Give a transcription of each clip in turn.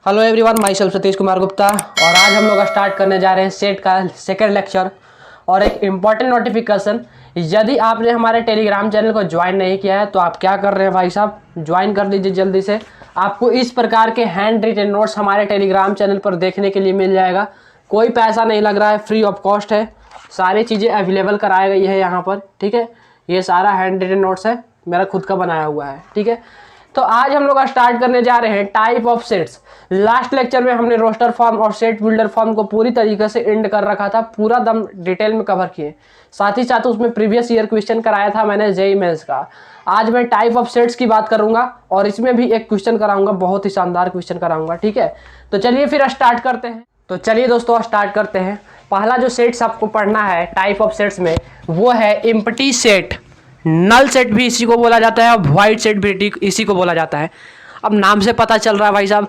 Hello everyone, my self Satish Kumar Gupta. और आज हम लोग स्टार्ट करने जा रहे हैं सेट का सेकेंड लेक्चर। और एक इम्पॉर्टेंट नोटिफिकेशन, यदि आपने हमारे टेलीग्राम चैनल को ज्वाइन नहीं किया है तो आप क्या कर रहे हैं भाई साहब, ज्वाइन कर लीजिए जल्दी से। आपको इस प्रकार के हैंड रिटन नोट्स हमारे टेलीग्राम चैनल पर देखने के लिए मिल जाएगा। कोई पैसा नहीं लग रहा है, फ्री ऑफ कॉस्ट है। सारी चीज़ें अवेलेबल कराई गई है यहाँ पर, ठीक है। ये सारा हैंड रिटन नोट्स है, मेरा खुद का बनाया हुआ है, ठीक है। तो आज हम लोग स्टार्ट करने जा रहे हैं type of sets. Last lecture में हमने रोस्टर फॉर्म और सेट बिल्डर फॉर्म को पूरी तरीके से एंड कर रखा था, पूरा दम डिटेल में कवर किए। साथ ही साथ उसमें प्रीवियस ईयर क्वेश्चन कराया था मैंने जेईई मेंस का। आज मैं टाइप ऑफ सेट्स की बात करूंगा और इसमें भी एक क्वेश्चन कराऊंगा, बहुत ही शानदार क्वेश्चन कराऊंगा, ठीक है। तो चलिए फिर स्टार्ट करते हैं। तो चलिए दोस्तों स्टार्ट करते हैं। पहला जो सेट्स आपको पढ़ना है टाइप ऑफ सेट्स में, वो है एम्प्टी सेट। नल सेट भी इसी को बोला जाता है और वॉइड सेट भी इसी को बोला जाता है। अब नाम से पता चल रहा है भाई साहब,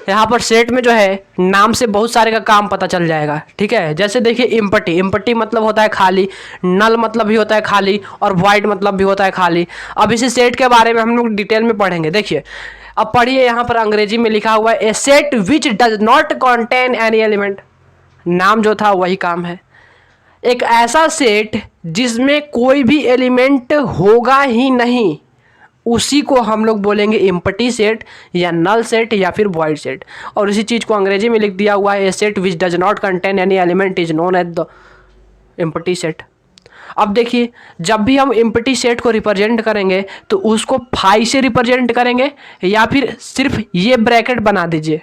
यहाँ पर सेट में जो है नाम से बहुत सारे का काम पता चल जाएगा, ठीक है। जैसे देखिए एम्प्टी, एम्प्टी मतलब होता है खाली, नल मतलब भी होता है खाली, और वॉइड मतलब भी होता है खाली। अब इसी सेट के बारे में हम लोग डिटेल में पढ़ेंगे। देखिए अब पढ़िए, यहाँ पर अंग्रेजी में लिखा हुआ है a set which does not contain any element. नाम जो था वही काम है। एक ऐसा सेट जिसमें कोई भी एलिमेंट होगा ही नहीं, उसी को हम लोग बोलेंगे एम्प्टी सेट या नल सेट या फिर वॉइड सेट। और इसी चीज़ को अंग्रेजी में लिख दिया हुआ है, a set which does not contain any element is known as the empty set. अब देखिए, जब भी हम एम्प्टी सेट को रिप्रेजेंट करेंगे तो उसको फाई से रिप्रेजेंट करेंगे या फिर सिर्फ ये ब्रैकेट बना दीजिए,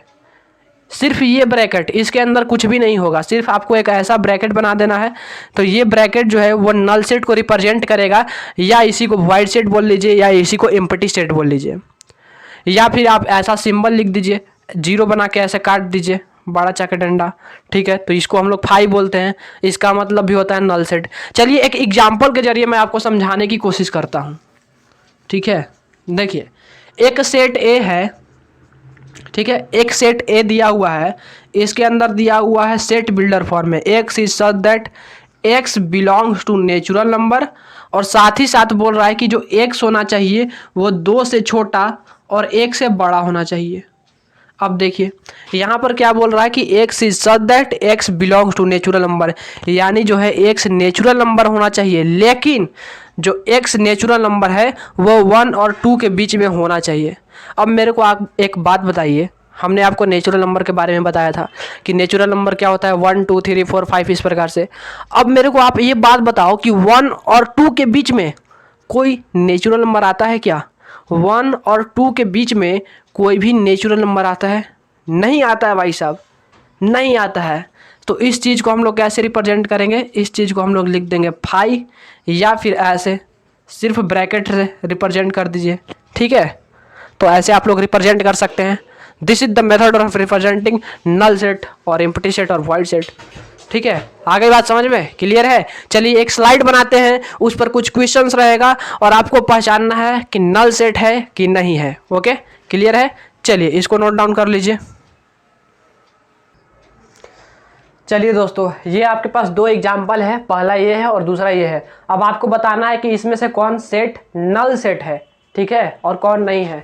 सिर्फ ये ब्रैकेट, इसके अंदर कुछ भी नहीं होगा, सिर्फ आपको एक ऐसा ब्रैकेट बना देना है। तो ये ब्रैकेट जो है वो नल सेट को रिप्रेजेंट करेगा, या इसी को वॉइड सेट बोल लीजिए या इसी को एम्प्टी सेट बोल लीजिए। या फिर आप ऐसा सिंबल लिख दीजिए, जीरो बना के ऐसे काट दीजिए, बड़ा चाके डंडा, ठीक है। तो इसको हम लोग फाई बोलते हैं, इसका मतलब भी होता है नल सेट। चलिए एक एग्जाम्पल के जरिए मैं आपको समझाने की कोशिश करता हूँ, ठीक है। देखिए एक सेट ए है, ठीक है। एक सेट ए दिया हुआ है, इसके अंदर दिया हुआ है सेट बिल्डर फॉर्म में x is such that x belongs to natural number, और साथ ही साथ बोल रहा है कि जो एक्स होना चाहिए वो 2 से छोटा और 1 से बड़ा होना चाहिए। अब देखिए यहाँ पर क्या बोल रहा है कि x is such that x belongs to natural number, यानी जो है एक्स नेचुरल नंबर होना चाहिए, लेकिन जो एक्स नेचुरल नंबर है वो 1 और 2 के बीच में होना चाहिए। अब मेरे को आप एक बात बताइए, हमने आपको नेचुरल नंबर के बारे में बताया था कि नेचुरल नंबर क्या होता है, 1 2 3 4 5 इस प्रकार से। अब मेरे को आप ये बात बताओ कि 1 और 2 के बीच में कोई नेचुरल नंबर आता है क्या? 1 और 2 के बीच में कोई भी नेचुरल नंबर आता है? नहीं आता है भाई साहब, नहीं आता है। तो इस चीज़ को हम लोग कैसे रिप्रेजेंट करेंगे? इस चीज़ को हम लोग लिख देंगे फाई, या फिर ऐसे सिर्फ ब्रैकेट से रिप्रेजेंट कर दीजिए, ठीक है। तो ऐसे आप लोग रिप्रेजेंट कर सकते हैं। This is the method of representing null set और एम्प्टी सेट और वॉइड सेट, ठीक है। आगे बात समझ में क्लियर है? चलिए एक स्लाइड बनाते हैं, उस पर कुछ क्वेश्चंस रहेगा और आपको पहचानना है कि नल सेट है कि नहीं है। ओके, क्लियर है? चलिए इसको नोट डाउन कर लीजिए। चलिए दोस्तों, ये आपके पास 2 एग्जाम्पल है, पहला ये है और दूसरा ये है। अब आपको बताना है कि इसमें से कौन सेट नल सेट है, ठीक है, और कौन नहीं है,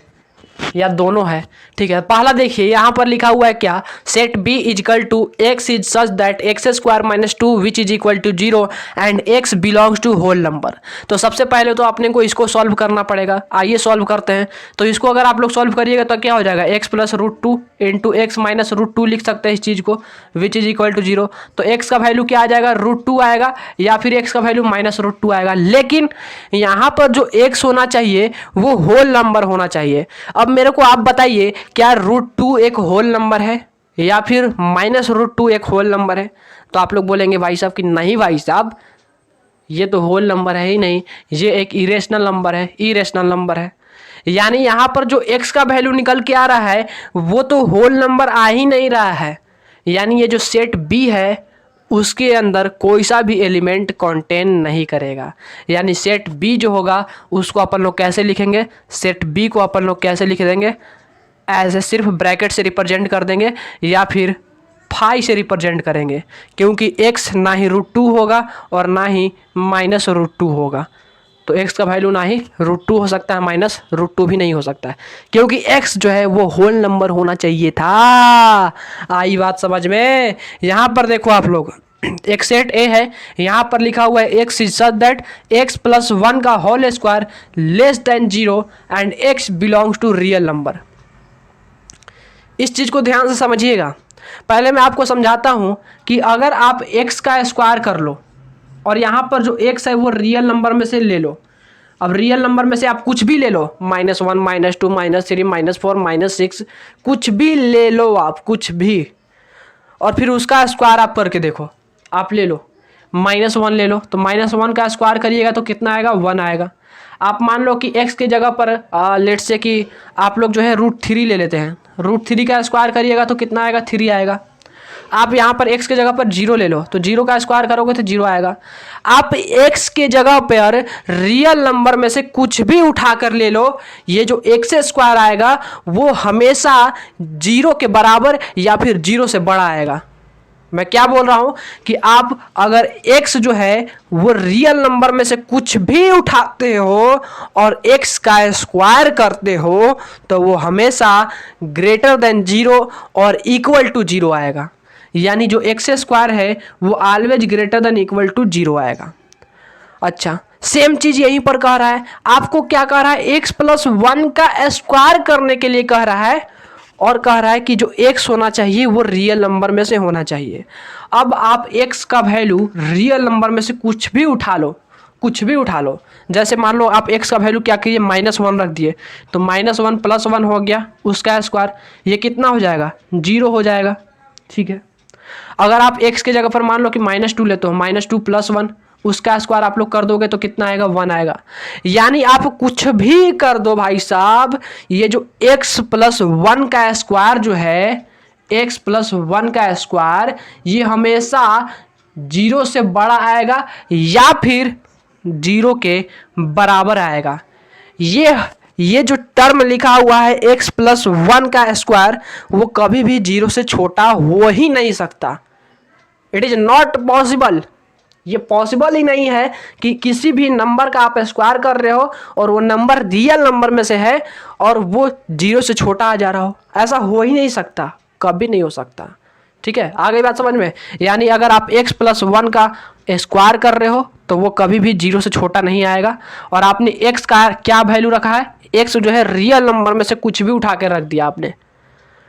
या दोनों है, ठीक है। पहला देखिए यहाँ पर लिखा हुआ है क्या, set B equal to x is such that x square minus 2 which is equal to 0 and x belongs to whole number. तो सबसे पहले तो अपने को इसको सॉल्व करना पड़ेगा। आइए सॉल्व करते हैं। तो इसको अगर आप लोग सॉल्व करिएगा तो क्या हो जाएगा, x plus root 2 into x minus root 2 लिख सकते हैं इस चीज़ को, विच इज इक्वल टू 0। तो एक्स का वैल्यू क्या आ जाएगा, रूट 2 आएगा, या फिर एक्स का वैल्यू माइनस रूट 2 आएगा। लेकिन यहाँ पर जो एक्स होना चाहिए वो होल नंबर होना चाहिए। अब मेरे को आप बताइए, क्या रूट 2 एक होल नंबर है या फिर माइनस रूट 2 एक होल नंबर है? तो आप लोग बोलेंगे भाई साहब कि नहीं भाई साहब, ये तो होल नंबर है ही नहीं, ये एक इरेशनल नंबर है, इरेशनल नंबर है। यानी यहाँ पर जो x का वैल्यू निकल के आ रहा है वो तो होल नंबर आ ही नहीं रहा है। यानी ये जो सेट बी है उसके अंदर कोई सा भी एलिमेंट कंटेन नहीं करेगा। यानी सेट बी जो होगा उसको अपन लोग कैसे लिखेंगे, सेट बी को अपन लोग कैसे लिख देंगे, ऐसे सिर्फ ब्रैकेट से रिप्रेजेंट कर देंगे या फिर फाई से रिप्रेजेंट करेंगे, क्योंकि x ना ही रूट 2 होगा और ना ही माइनस रूट 2 होगा। तो x का वैल्यू ना ही √2 हो सकता है माइनस √2 भी नहीं हो सकता है, क्योंकि x जो है वो होल नंबर होना चाहिए था। आई बात समझ में? यहाँ पर देखो आप लोग, एक सेट ए है, यहाँ पर लिखा हुआ है x is such that x plus 1 का whole square less than 0 and x belongs to real number. इस चीज़ को ध्यान से समझिएगा। पहले मैं आपको समझाता हूँ कि अगर आप x का स्क्वायर कर लो और यहाँ पर जो x है वो रियल नंबर में से ले लो। अब रियल नंबर में से आप कुछ भी ले लो, -1 -2 -3 -4 -6, कुछ भी ले लो आप, कुछ भी, और फिर उसका स्क्वायर आप करके देखो। आप ले लो -1 ले लो, तो -1 का स्क्वायर करिएगा तो कितना आएगा? 1 आएगा। आप मान लो कि x के जगह पर लेट से कि आप लोग जो है √3 ले लेते हैं, √3 का स्क्वायर करिएगा तो कितना आएगा? 3 आएगा। आप यहाँ पर x के जगह पर 0 ले लो, तो 0 का स्क्वायर करोगे तो 0 आएगा। आप x के जगह पर रियल नंबर में से कुछ भी उठा कर ले लो, ये जो x स्क्वायर आएगा वो हमेशा 0 के बराबर या फिर 0 से बड़ा आएगा। मैं क्या बोल रहा हूं कि आप अगर x जो है वो रियल नंबर में से कुछ भी उठाते हो और x का स्क्वायर करते हो तो वो हमेशा ग्रेटर देन 0 और इक्वल टू 0 आएगा। यानी जो x स्क्वायर है वो always greater than equal to 0 आएगा। अच्छा, सेम चीज यहीं पर कह रहा है। आपको क्या कह रहा है? x प्लस 1 का स्क्वायर करने के लिए कह रहा है और कह रहा है कि जो x होना चाहिए वो रियल नंबर में से होना चाहिए। अब आप x का वैल्यू रियल नंबर में से कुछ भी उठा लो, कुछ भी उठा लो। जैसे मान लो आप x का वैल्यू क्या कीजिए? -1 रख दिए, तो -1 + 1 हो गया, उसका स्क्वायर, ये कितना हो जाएगा? 0 हो जाएगा। ठीक है। अगर आप x के जगह पर मान लो कि -2 लेते हो, -2 + 1, उसका स्क्वायर आप लोग कर दोगे तो कितना आएगा? 1 आएगा। यानी आप कुछ भी कर दो भाई साहब, ये जो x प्लस 1 का स्क्वायर जो है, x प्लस 1 का स्क्वायर, ये हमेशा 0 से बड़ा आएगा या फिर 0 के बराबर आएगा। ये जो टर्म लिखा हुआ है x प्लस 1 का स्क्वायर, वो कभी भी 0 से छोटा हो ही नहीं सकता। It is not possible. ये पॉसिबल ही नहीं है कि किसी भी नंबर का आप स्क्वायर कर रहे हो और वो नंबर रियल नंबर में से है और वो 0 से छोटा आ जा रहा हो। ऐसा हो ही नहीं सकता, कभी नहीं हो सकता। ठीक है, आ गई बात समझ में? यानी अगर आप x प्लस 1 का स्क्वायर कर रहे हो तो वो कभी भी 0 से छोटा नहीं आएगा। और आपने x का क्या वैल्यू रखा है? x जो है रियल नंबर में से कुछ भी उठा के रख दिया आपने।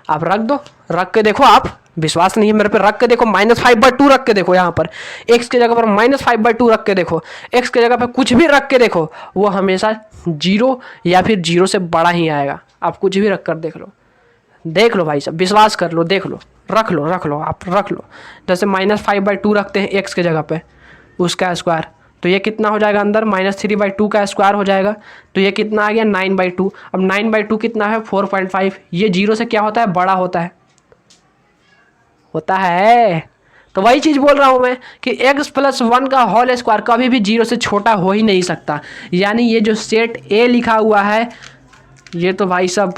आप रख दो, रख के देखो। आप विश्वास नहीं है मेरे पे, रख के देखो। -5/2 रख के देखो। यहाँ पर x के जगह पर -5/2 रख के देखो, x के जगह पर कुछ भी रख के देखो, वो हमेशा 0 या फिर 0 से बड़ा ही आएगा। आप कुछ भी रख कर देख लो, देख लो भाई साहब, विश्वास कर लो, देख लो, रख लो, रख लो, आप रख लो। जैसे -5/2 रखते हैं x के जगह पे, उसका स्क्वायर, तो ये कितना हो जाएगा? अंदर -3/2 का स्क्वायर हो जाएगा, तो ये कितना आ गया? 9/2। अब 9/2 कितना है? 4.5। ये 0 से क्या होता है? बड़ा होता है, होता है। तो वही चीज़ बोल रहा हूँ मैं कि x प्लस 1 का होल स्क्वायर कभी भी 0 से छोटा हो ही नहीं सकता। यानी ये जो सेट A लिखा हुआ है, ये तो भाई साहब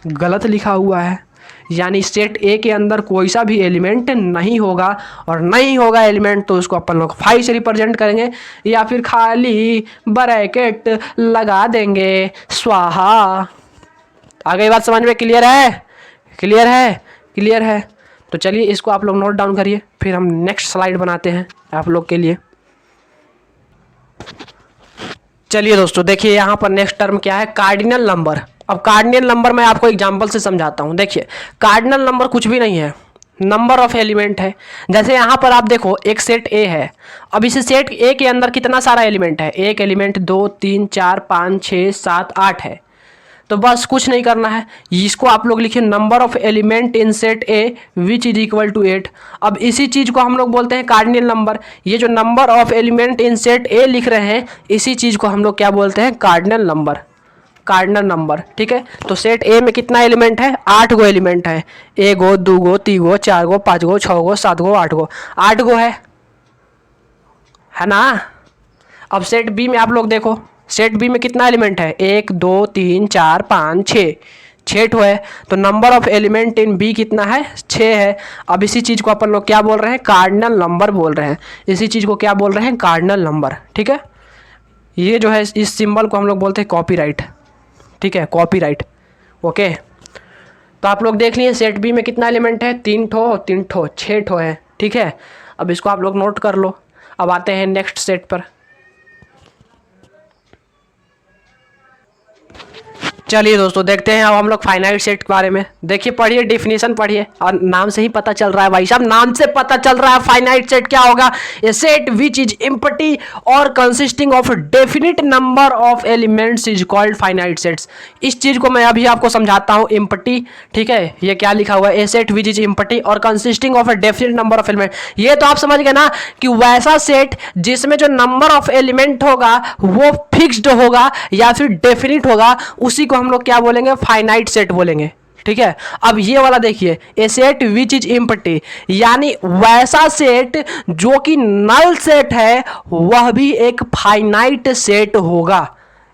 गलत लिखा हुआ है। यानी सेट A के अंदर कोई सा भी एलिमेंट नहीं होगा, और नहीं होगा एलिमेंट तो उसको अपन लोग 5 से रिप्रेजेंट करेंगे या फिर खाली ब्रैकेट लगा देंगे, स्वाहा। आ गई बात समझ में? क्लियर है? क्लियर है? क्लियर है? तो चलिए इसको आप लोग नोट डाउन करिए, फिर हम नेक्स्ट स्लाइड बनाते हैं आप लोग के लिए। चलिए दोस्तों, देखिए यहाँ पर नेक्स्ट टर्म क्या है? Cardinal number. अब कार्डिनल नंबर मैं आपको एग्जांपल से समझाता हूँ। देखिए, कार्डिनल नंबर कुछ भी नहीं है, नंबर ऑफ एलिमेंट है। जैसे यहाँ पर आप देखो, एक सेट A है। अब इस सेट A के अंदर कितना सारा एलिमेंट है? एक एलिमेंट, 2 3 4 5 6 7 8 है। तो बस कुछ नहीं करना है, इसको आप लोग लिखिए number of element in set A which is equal to 8। अब इसी चीज़ को हम लोग बोलते हैं कार्डिनल नंबर। ये जो number of element in set A लिख रहे हैं, इसी चीज़ को हम लोग क्या बोलते हैं? Cardinal number. कार्डिनल नंबर, ठीक है। तो सेट A में कितना एलिमेंट है? 8 गो एलिमेंट है। 1 गो, 2 गो, 3 गो, 4 गो, 5 गो, 6 गो, 7 गो, 8 गो, 8 गो है ना। अब सेट B में आप लोग देखो, सेट B में कितना एलिमेंट है? 1 2 3 4 5 6, 6 ठो है। तो number of element in B कितना है? 6 है। अब इसी चीज़ को अपन लोग क्या बोल रहे हैं? कार्डिनल नंबर बोल रहे हैं। इसी चीज़ को क्या बोल रहे हैं? कार्डिनल नंबर, ठीक है। ये जो है इस सिंबल को हम लोग बोलते हैं कॉपीराइट, ठीक है, कॉपीराइट। ओके, तो आप लोग देख लिए सेट बी में कितना एलिमेंट है, 3 ठो 3 ठो 6 ठो है, ठीक है। अब इसको आप लोग नोट कर लो। अब आते हैं नेक्स्ट सेट पर। चलिए दोस्तों देखते हैं अब हम लोग फाइनाइट सेट के बारे में। देखिए, पढ़िए, डेफिनेशन पढ़िए, और नाम से ही पता चल रहा है भाई साहब, नाम से पता चल रहा है फाइनाइट सेट क्या होगा। ए सेट विच इज एम्प्टी और consisting of definite number of elements is called finite sets. इस चीज को मैं अभी आपको समझाता हूँ, एम्प्टी, ठीक है, ये क्या लिखा हुआ है, a set which is empty और consisting of A definite number of element. ये तो आप समझ गए ना कि वैसा सेट जिसमें जो नंबर ऑफ एलिमेंट होगा वो फिक्स्ड होगा या फिर डेफिनिट होगा, उसी को हम लोग क्या बोलेंगे, फाइनाइट सेट बोलेंगे, ठीक है। अब ये वाला देखिए, ए सेट विच इज एम्प्टी, यानी वैसा सेट जो कि नल सेट है वह भी एक फाइनाइट सेट होगा।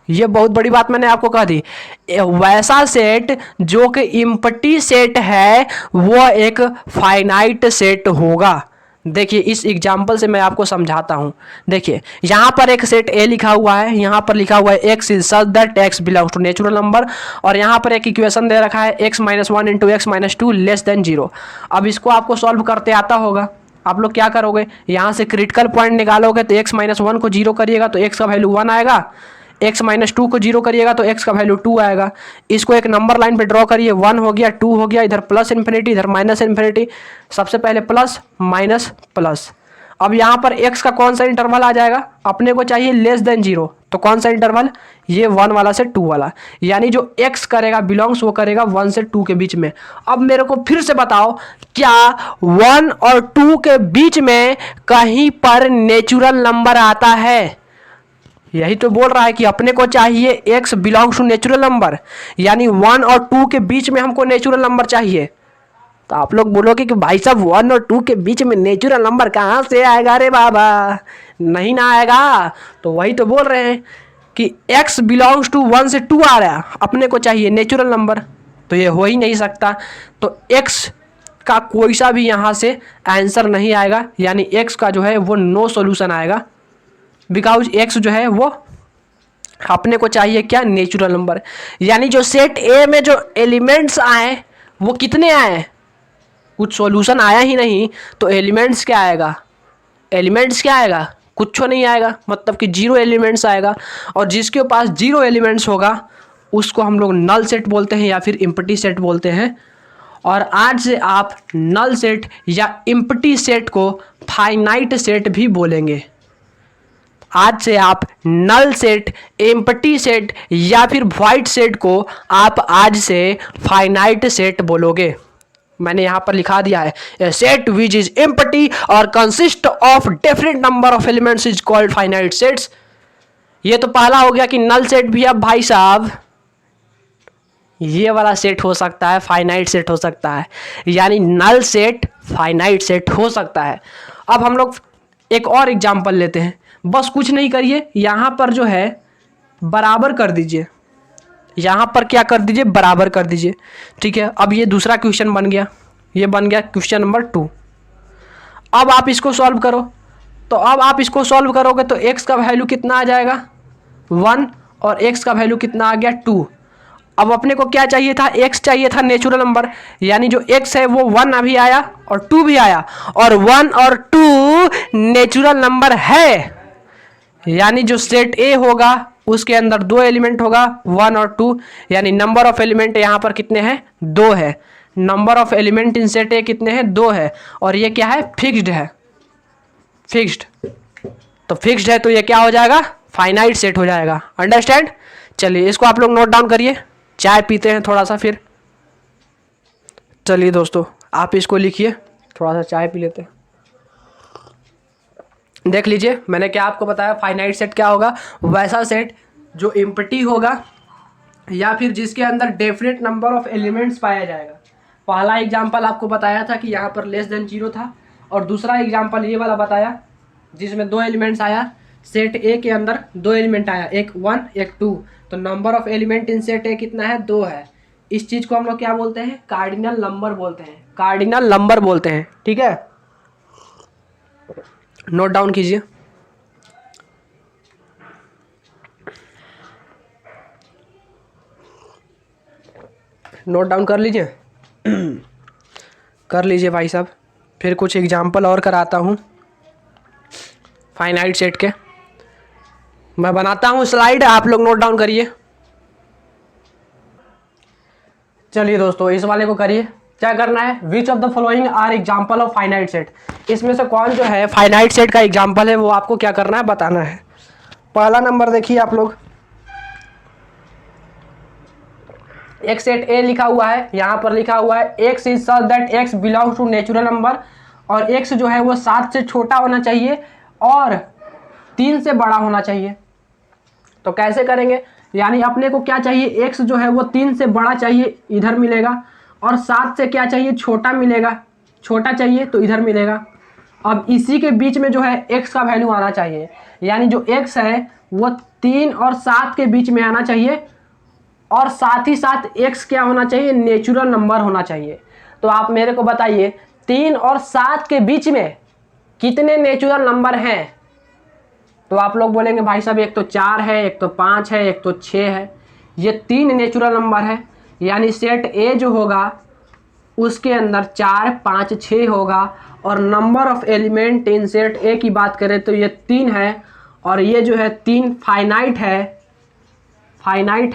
ये बहुत बड़ी बात मैंने आपको कह दी। वैसा सेट जो कि एम्प्टी सेट है वह एक फाइनाइट सेट होगा। देखिए, इस एग्जाम्पल से मैं आपको समझाता हूँ। देखिए, यहाँ पर एक सेट ए लिखा हुआ है, यहाँ पर लिखा हुआ है x is such that x belongs to natural number, और यहाँ पर एक इक्वेशन दे रखा है x minus 1 into x minus 2 less than 0। अब इसको आपको सॉल्व करते आता होगा। आप लोग क्या करोगे, यहाँ से क्रिटिकल पॉइंट निकालोगे तो एक्स माइनस 1 को 0 करिएगा तो एक्स का वैल्यू 1 आएगा, एक्स माइनस 2 को 0 करिएगा तो एक्स का वैल्यू 2 आएगा। इसको एक नंबर लाइन पे ड्रॉ करिए, 1 हो गया, 2 हो गया, इधर प्लस इन्फिनिटी, इधर माइनस इन्फिनिटी। सबसे पहले प्लस माइनस प्लस। अब यहाँ पर x का कौन सा इंटरवल आ जाएगा, अपने को चाहिए लेस देन 0, तो कौन सा इंटरवल, ये 1 वाला से 2 वाला, यानी जो x करेगा बिलोंग्स वो करेगा 1 से 2 के बीच में। अब मेरे को फिर से बताओ, क्या 1 और 2 के बीच में कहीं पर नेचुरल नंबर आता है? यही तो बोल रहा है कि अपने को चाहिए x belongs to natural number, यानी 1 और 2 के बीच में हमको नेचुरल नंबर चाहिए। तो आप लोग बोलोगे कि भाई साहब 1 और 2 के बीच में नेचुरल नंबर कहाँ से आएगा रे बाबा, नहीं ना आएगा। तो वही तो बोल रहे हैं कि x बिलोंग्स टू 1 से 2 आ रहा है, अपने को चाहिए नेचुरल नंबर, तो ये हो ही नहीं सकता। तो x का कोई सा भी यहाँ से आंसर नहीं आएगा, यानी x का जो है वो नो सोल्यूशन आएगा, बिकॉज x जो है वो अपने को चाहिए क्या, नेचुरल नंबर। यानी जो सेट ए में जो एलिमेंट्स आए वो कितने आए, कुछ सॉल्यूशन आया ही नहीं, तो एलिमेंट्स क्या आएगा, एलिमेंट्स क्या आएगा, कुछ नहीं आएगा, मतलब कि 0 एलिमेंट्स आएगा। और जिसके पास 0 एलिमेंट्स होगा उसको हम लोग नल सेट बोलते हैं या फिर एम्प्टी सेट बोलते हैं। और आज से आप नल सेट या एम्प्टी सेट को फाइनाइट सेट भी बोलेंगे। आज से आप नल सेट, एम्प्टी सेट या फिर वॉइड सेट को आप आज से फाइनाइट सेट बोलोगे। मैंने यहाँ पर लिखा दिया है, a set which is empty और consist of definite number of elements is called finite sets. ये तो पहला हो गया कि नल सेट भी अब भाई साहब ये वाला सेट हो सकता है, फाइनाइट सेट हो सकता है, यानी नल सेट फाइनाइट सेट हो सकता है। अब हम लोग एक और एग्जांपल लेते हैं, बस कुछ नहीं करिए, यहाँ पर जो है बराबर कर दीजिए, यहाँ पर क्या कर दीजिए, बराबर कर दीजिए, ठीक है। अब ये दूसरा क्वेश्चन बन गया, ये बन गया क्वेश्चन नंबर 2। अब आप इसको सॉल्व करो, तो अब आप इसको सॉल्व करोगे तो x का वैल्यू कितना आ जाएगा, 1, और x का वैल्यू कितना आ गया, 2। अब अपने को क्या चाहिए था, x चाहिए था नेचुरल नंबर, यानी जो x है वो 1 अभी आया और 2 भी आया, और 1 और 2 नेचुरल नंबर है, यानी जो सेट ए होगा उसके अंदर 2 एलिमेंट होगा, 1 और 2, यानी नंबर ऑफ एलिमेंट यहाँ पर कितने हैं, 2 है। Number of element in set ए कितने हैं, 2 है, और ये क्या है, फिक्स्ड है, फिक्स्ड। तो फिक्स्ड है तो ये क्या हो जाएगा, फाइनाइट सेट हो जाएगा। अंडरस्टैंड? चलिए इसको आप लोग नोट डाउन करिए, चाय पीते हैं थोड़ा सा फिर। चलिए दोस्तों आप इसको लिखिए, थोड़ा सा चाय पी लेते हैं। देख लीजिए मैंने क्या आपको बताया, फाइनाइट सेट क्या होगा, वैसा सेट जो एम्प्टी होगा या फिर जिसके अंदर डेफिनेट नंबर ऑफ एलिमेंट्स पाया जाएगा। पहला एग्जांपल आपको बताया था कि यहाँ पर लेस देन 0 था, और दूसरा एग्जांपल ये वाला बताया जिसमें 2 एलिमेंट्स आया, सेट ए के अंदर 2 एलिमेंट आया, एक 1 एक 2, तो number of element in set ए कितना है, 2 है। इस चीज़ को हम लोग क्या बोलते हैं, कार्डिनल नंबर बोलते हैं, कार्डिनल नंबर बोलते हैं, ठीक है। नोट डाउन कीजिए। नोट डाउन कर लीजिए कर लीजिए भाई साहब। फिर कुछ एग्जाम्पल और कराता हूँ फाइनाइट सेट के। मैं बनाता हूँ स्लाइड, आप लोग नोट डाउन करिए। चलिए दोस्तों इस वाले को करिए। क्या करना है, which of the following are example of finite set. इसमें से कौन जो है फाइनाइट सेट का एग्जाम्पल है वो आपको क्या करना है, बताना है। पहला नंबर देखिए आप लोग, एक सेट ए लिखा हुआ है, यहाँ पर लिखा हुआ है x is such that x belongs to natural number, और एक्स जो है वो 7 से छोटा होना चाहिए और 3 से बड़ा होना चाहिए। तो कैसे करेंगे, यानी अपने को क्या चाहिए, x जो है वो 3 से बड़ा चाहिए, इधर मिलेगा, और 7 से क्या चाहिए, छोटा मिलेगा, छोटा चाहिए तो इधर मिलेगा। अब इसी के बीच में जो है x का वैल्यू आना चाहिए, यानी जो x है वो 3 और 7 के बीच में आना चाहिए, और साथ ही साथ x क्या होना चाहिए, नेचुरल नंबर होना चाहिए। तो आप मेरे को बताइए 3 और 7 के बीच में कितने नेचुरल नंबर हैं। तो आप लोग बोलेंगे भाई साहब एक तो 4 है, एक तो 5 है, एक तो 6 है। ये 3 नेचुरल नंबर है, यानी सेट ए जो होगा उसके अंदर 4, 5, 6 होगा, और number of element in set ए की बात करें तो ये 3 है, और ये जो है 3 फाइनाइट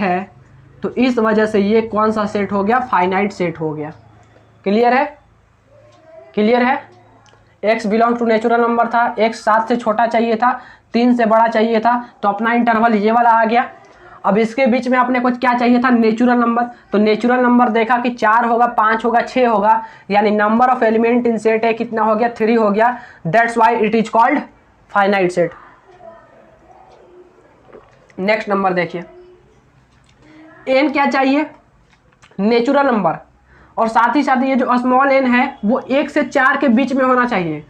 है। तो इस वजह से ये कौन सा सेट हो गया, फाइनाइट सेट हो गया। क्लियर है, क्लियर है। x belong to natural number था, x 7 से छोटा चाहिए था, 3 से बड़ा चाहिए था, तो अपना इंटरवल ये वाला आ गया। अब इसके बीच में अपने को क्या चाहिए था, नेचुरल नंबर। तो नेचुरल नंबर देखा कि 4 होगा, 5 होगा, 6 होगा, यानी number of element in set ए कितना हो गया, 3 हो गया। That's why it is called finite set. Next number देखिए, n क्या चाहिए, नेचुरल नंबर, और साथ ही साथ ये जो स्मॉल n है वो 1 से 4 के बीच में होना चाहिए,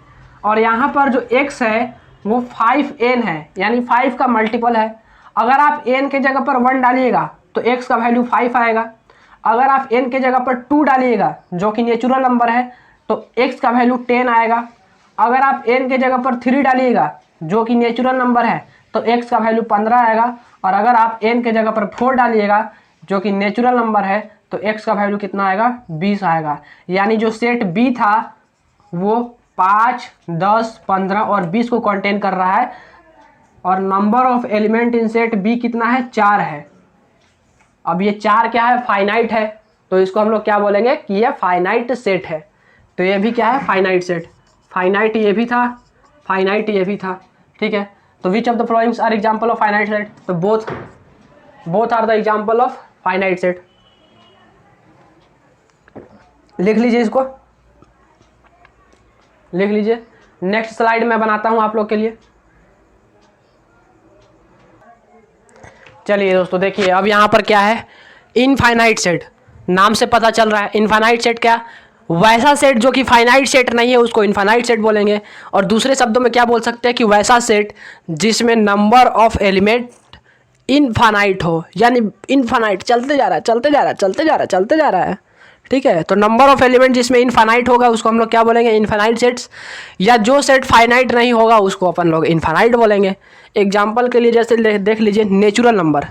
और यहाँ पर जो x है वो 5n है, यानी 5 का मल्टीपल है। अगर आप n के जगह पर 1 डालिएगा तो x का वैल्यू 5 आएगा। अगर आप n के जगह पर 2 डालिएगा जो कि नेचुरल नंबर है तो x का वैल्यू 10 आएगा। अगर आप n के जगह पर 3 डालिएगा जो कि नेचुरल नंबर है तो x का वैल्यू 15 आएगा। और अगर आप n के जगह पर 4 डालिएगा जो कि नेचुरल नंबर है तो x का वैल्यू कितना आएगा, 20 आएगा। यानी जो सेट b था वो 5, 10, 15 और 20 को कंटेन कर रहा है, और number of element in set b कितना है, 4 है। अब ये 4 क्या है, फाइनाइट है, तो इसको हम लोग क्या बोलेंगे कि ये फाइनाइट सेट है। तो ये भी क्या है, फाइनाइट सेट। फाइनाइट ये भी था, फाइनाइट ये भी था, ठीक है। तो which of the followings are example of finite set, तो both are the example of finite set. लिख लीजिए, इसको लिख लीजिए। नेक्स्ट स्लाइड में बनाता हूं आप लोग के लिए। चलिए दोस्तों देखिए, अब यहां पर क्या है, इनफाइनाइट सेट। नाम से पता चल रहा है इनफाइनाइट सेट क्या, वैसा सेट जो कि फाइनाइट सेट नहीं है उसको इनफाइनाइट सेट बोलेंगे। और दूसरे शब्दों में क्या बोल सकते हैं कि वैसा सेट जिसमें नंबर ऑफ एलिमेंट इनफाइनाइट हो, यानी इनफाइनाइट चलते जा रहा है, चलते जा रहा है, चलते जा रहा है, चलते जा रहा है, ठीक है। तो नंबर ऑफ एलिमेंट जिसमें इनफाइनाइट होगा उसको हम लोग क्या बोलेंगे, इनफाइनाइट सेट्स। या जो सेट फाइनाइट नहीं होगा उसको अपन लोग इनफाइनाइट बोलेंगे। एग्जाम्पल के लिए जैसे देख लीजिए, नेचुरल नंबर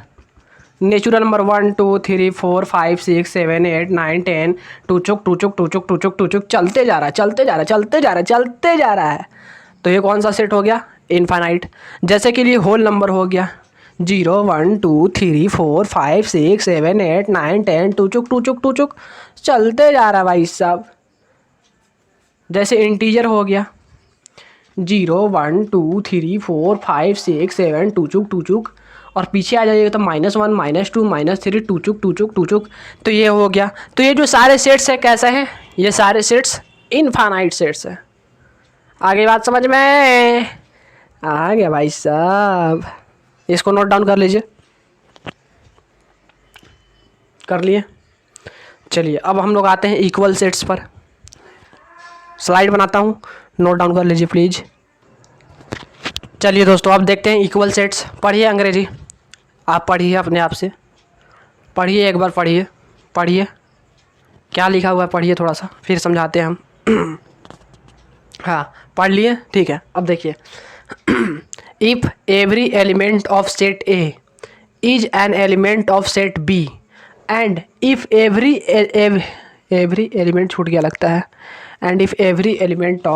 1, 2, 3, 4, 5, 6, 7, 8, 9, 10 टूचुक चलते जा रहा है, चलते जा रहा है, चलते जा रहा है, चलते जा रहा है। तो ये कौन सा सेट हो गया, इनफाइनाइट। जैसे कि ये होल नंबर हो गया 0, 1, 2, 3, 4, 5, 6, 7, 8, 9, 10 टूचुक चलते जा रहा है भाई साहब। जैसे इंटीजर हो गया 0, 1, 2, 3, 4, 5, 6, 7 टूचुक, और पीछे आ जाइएगा तो -1, -2, -3 टूचुक। तो ये हो गया। तो ये जो सारे सेट्स हैं कैसे हैं, ये सारे सेट्स इनफाइनाइट सेट्स हैं। आगे बात समझ में आ गया भाई साहब। इसको नोट डाउन कर लीजिए, कर लिए। चलिए अब हम लोग आते हैं इक्वल सेट्स पर। स्लाइड बनाता हूँ, नोट डाउन कर लीजिए प्लीज़। चलिए दोस्तों अब देखते हैं इक्वल सेट्स। पढ़िए अंग्रेजी, आप पढ़िए अपने आप से, पढ़िए एक बार, पढ़िए क्या लिखा हुआ है, पढ़िए थोड़ा सा, फिर समझाते हैं हम। हाँ पढ़ लिए, ठीक है। अब देखिए, if every element of set A is an element of set B and if every element छूट गया लगता है, and if every element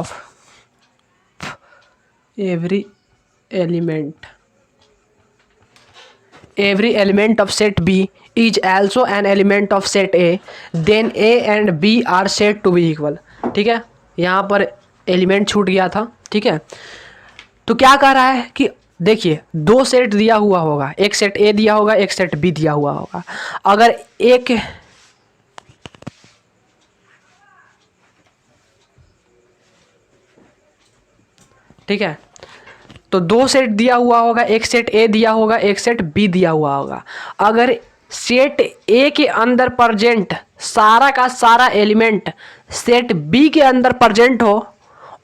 of set B is also an element of set A, then A and B are said to be equal। ठीक है, यहाँ पर element छूट गया था। ठीक है, तो क्या कह रहा है कि देखिए दो सेट दिया हुआ होगा, एक सेट ए दिया होगा, एक सेट बी दिया हुआ होगा। अगर एक ठीक है, तो दो सेट दिया हुआ होगा, एक सेट ए दिया होगा, एक सेट बी दिया हुआ होगा। अगर सेट ए के अंदर प्रेजेंट सारा का सारा एलिमेंट सेट बी के अंदर प्रेजेंट हो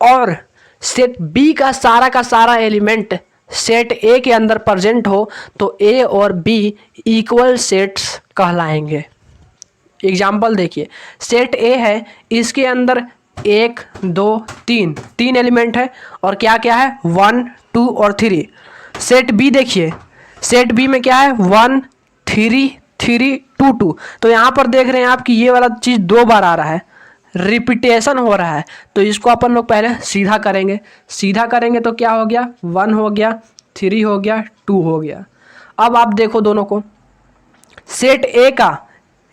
और सेट बी का सारा एलिमेंट सेट ए के अंदर प्रेजेंट हो तो ए और बी इक्वल सेट्स कहलाएंगे। एग्जाम्पल देखिए, सेट ए है, इसके अंदर 1 2 3 एलिमेंट है और क्या क्या है 1 2 और 3। सेट बी देखिए, सेट बी में क्या है 1 3 3 2 2। तो यहाँ पर देख रहे हैं आप कि ये वाला चीज़ 2 बार आ रहा है, रिपीटेशन हो रहा है। तो इसको अपन लोग पहले सीधा करेंगे तो क्या हो गया 1 हो गया, 3 हो गया, 2 हो गया। अब आप देखो दोनों को, सेट ए का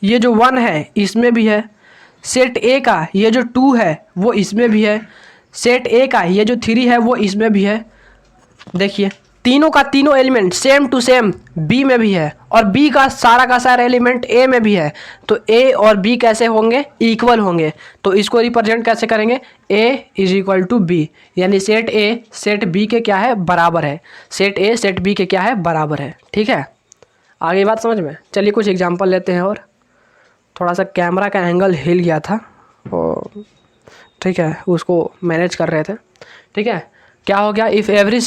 ये जो 1 है इसमें भी है, सेट ए का ये जो 2 है वो इसमें भी है, सेट ए का ये जो 3 है वो इसमें भी है। देखिए तीनों का तीनों element same to same B में भी है और बी का सारा एलिमेंट ए में भी है। तो ए और बी कैसे होंगे इक्वल होंगे। तो इसको रिप्रेजेंट कैसे करेंगे, ए इज इक्वल टू बी, यानी सेट ए सेट बी के क्या है बराबर है, सेट ए सेट बी के क्या है बराबर है। ठीक है, आगे बात समझ में। चलिए कुछ एग्जांपल लेते हैं। और थोड़ा सा कैमरा का एंगल हिल गया था और ठीक है उसको मैनेज कर रहे थे। ठीक है, क्या हो गया, if every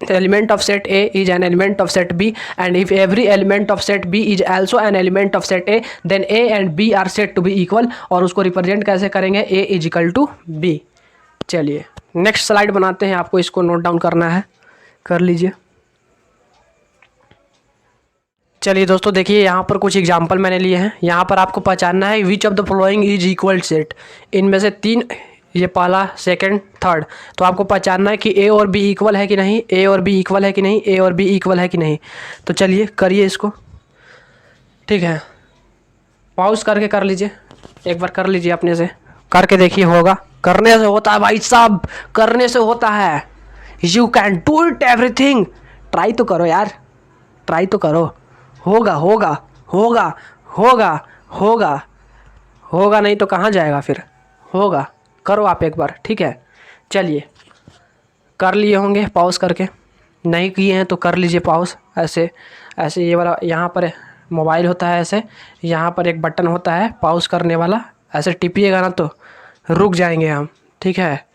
element of set A is an element of set B and if every element of set B is also an element of set A then A and B are said to be equal। और उसको represent कैसे करेंगे, A is equal to B। चलिए next slide बनाते हैं, आपको इसको note down करना है, कर लीजिए। चलिए दोस्तों देखिए यहाँ पर कुछ एग्जांपल मैंने लिए हैं। यहाँ पर आपको पहचानना है which of the following is equal set. इनमें से 3, ये पहला सेकंड थर्ड, तो आपको पहचानना है कि ए और बी इक्वल है कि नहीं, ए और बी इक्वल है कि नहीं, ए और बी इक्वल है कि नहीं। तो चलिए करिए इसको। ठीक है, पॉज करके कर लीजिए, एक बार कर लीजिए अपने से, करके देखिए होगा। करने से होता है भाई साहब, करने से होता है। You can do it everything. Try तो करो यार, ट्राई तो करो। होगा होगा होगा होगा होगा होगा, नहीं तो कहाँ जाएगा फिर, होगा। करो आप एक बार। ठीक है, चलिए कर लिए होंगे पॉज करके, नहीं किए हैं तो कर लीजिए पॉज। ऐसे ऐसे ये वाला यहाँ पर मोबाइल होता है, ऐसे यहाँ पर एक बटन होता है पॉज करने वाला, ऐसे टिपिएगा ना तो रुक जाएंगे हम। ठीक है,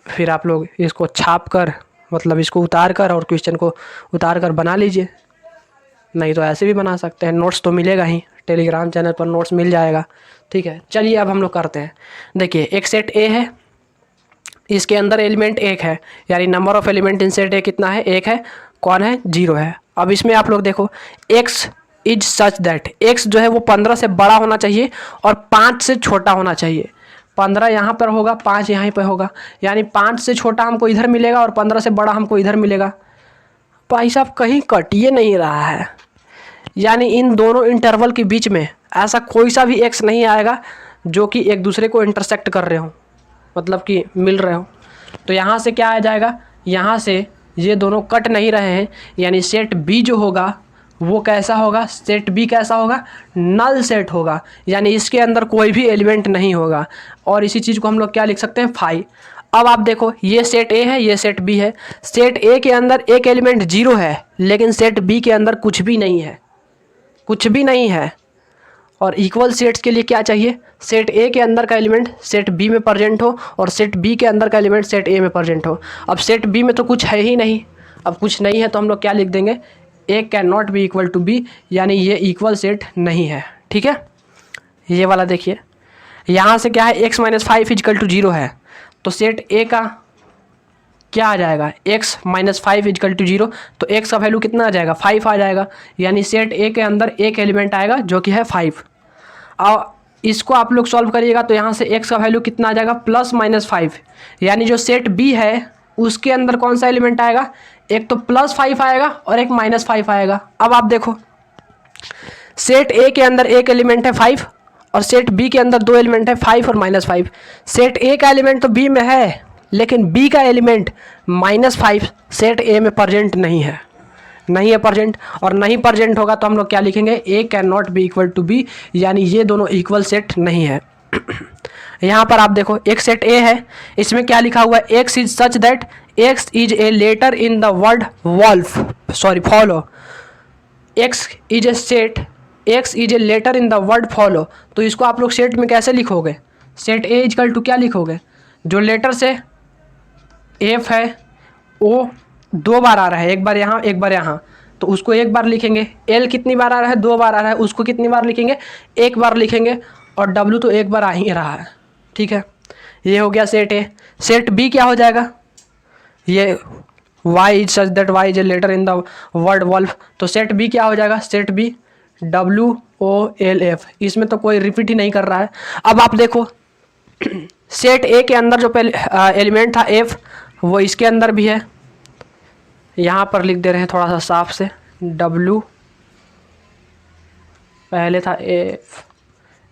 फिर आप लोग इसको छाप कर मतलब इसको उतार कर और क्वेश्चन को उतार कर बना लीजिए, नहीं तो ऐसे भी बना सकते हैं। नोट्स तो मिलेगा ही, टेलीग्राम चैनल पर नोट्स मिल जाएगा। ठीक है, चलिए अब हम लोग करते हैं। देखिए एक सेट ए है, इसके अंदर एलिमेंट 1 है, यानी number of element in set ए कितना है 1 है। कौन है 0 है। अब इसमें आप लोग देखो x is such that x जो है वो 15 से बड़ा होना चाहिए और 5 से छोटा होना चाहिए। 15 यहाँ पर होगा, 5 यहाँ पर होगा, यानी 5 से छोटा हमको इधर मिलेगा और 15 से बड़ा हमको इधर मिलेगा। भाई साहब कहीं कटिए नहीं रहा है, यानी इन दोनों इंटरवल के बीच में ऐसा कोई सा भी x नहीं आएगा जो कि एक दूसरे को इंटरसेक्ट कर रहे हो, मतलब कि मिल रहे हो। तो यहाँ से क्या आ जाएगा, यहाँ से ये दोनों कट नहीं रहे हैं, यानी सेट B जो होगा वो कैसा होगा, सेट B कैसा होगा, नल सेट होगा, यानी इसके अंदर कोई भी एलिमेंट नहीं होगा। और इसी चीज़ को हम लोग क्या लिख सकते हैं, फाई। अब आप देखो ये सेट A है, ये सेट B है। सेट A के अंदर एक एलिमेंट 0 है, लेकिन सेट B के अंदर कुछ भी नहीं है, कुछ भी नहीं है। और इक्वल सेट्स के लिए क्या चाहिए, सेट A के अंदर का एलिमेंट सेट B में प्रेजेंट हो और सेट B के अंदर का एलिमेंट सेट A में प्रेजेंट हो। अब सेट B में तो कुछ है ही नहीं, अब कुछ नहीं है तो हम लोग क्या लिख देंगे, A can not be equal to B, यानी ये इक्वल सेट नहीं है। ठीक है, ये वाला देखिए, यहाँ से क्या है x - 5 = 0 है, तो सेट A का क्या आ जाएगा, x माइनस 5 इजकल टू 0, तो x का वैल्यू कितना आ जाएगा, 5 आ जाएगा। यानी सेट ए के अंदर एक एलिमेंट आएगा जो कि है 5। और इसको आप लोग सॉल्व करिएगा तो यहाँ से x का वैल्यू कितना आ जाएगा, प्लस माइनस 5। यानी जो सेट बी है उसके अंदर कौन सा एलिमेंट आएगा, एक तो प्लस 5 आएगा और एक माइनस 5 आएगा। अब आप देखो सेट ए के अंदर एक एलिमेंट है 5 और सेट बी के अंदर दो एलिमेंट है 5 और माइनस 5। सेट ए का एलिमेंट तो बी में है लेकिन बी का एलिमेंट -5 सेट ए में प्रेजेंट नहीं है, नहीं है प्रेजेंट। और नहीं प्रेजेंट होगा तो हम लोग क्या लिखेंगे, A can not be equal to B, यानी ये दोनों इक्वल सेट नहीं है। यहाँ पर आप देखो एक सेट ए है, इसमें क्या लिखा हुआ है, x is such that x is a letter in the word follow. X is a set, x is a letter in the word follow. तो इसको आप लोग सेट में कैसे लिखोगे, सेट ए इजकल टू क्या लिखोगे, जो लेटर से एफ है वो 2 बार आ रहा है, एक बार यहाँ एक बार यहाँ, तो उसको एक बार लिखेंगे। एल कितनी बार आ रहा है, 2 बार आ रहा है, उसको कितनी बार लिखेंगे, एक बार लिखेंगे। और डब्ल्यू तो एक बार आ ही रहा है, ठीक है। ये हो गया सेट ए। सेट बी क्या हो जाएगा, ये y is such that y is a letter in the word wolf, तो सेट बी क्या हो जाएगा, सेट बी WOLF। इसमें तो कोई रिपीट ही नहीं कर रहा है। अब आप देखो सेट ए के अंदर जो एलिमेंट था एफ, वो इसके अंदर भी है। यहाँ पर लिख दे रहे हैं थोड़ा सा साफ से, W पहले था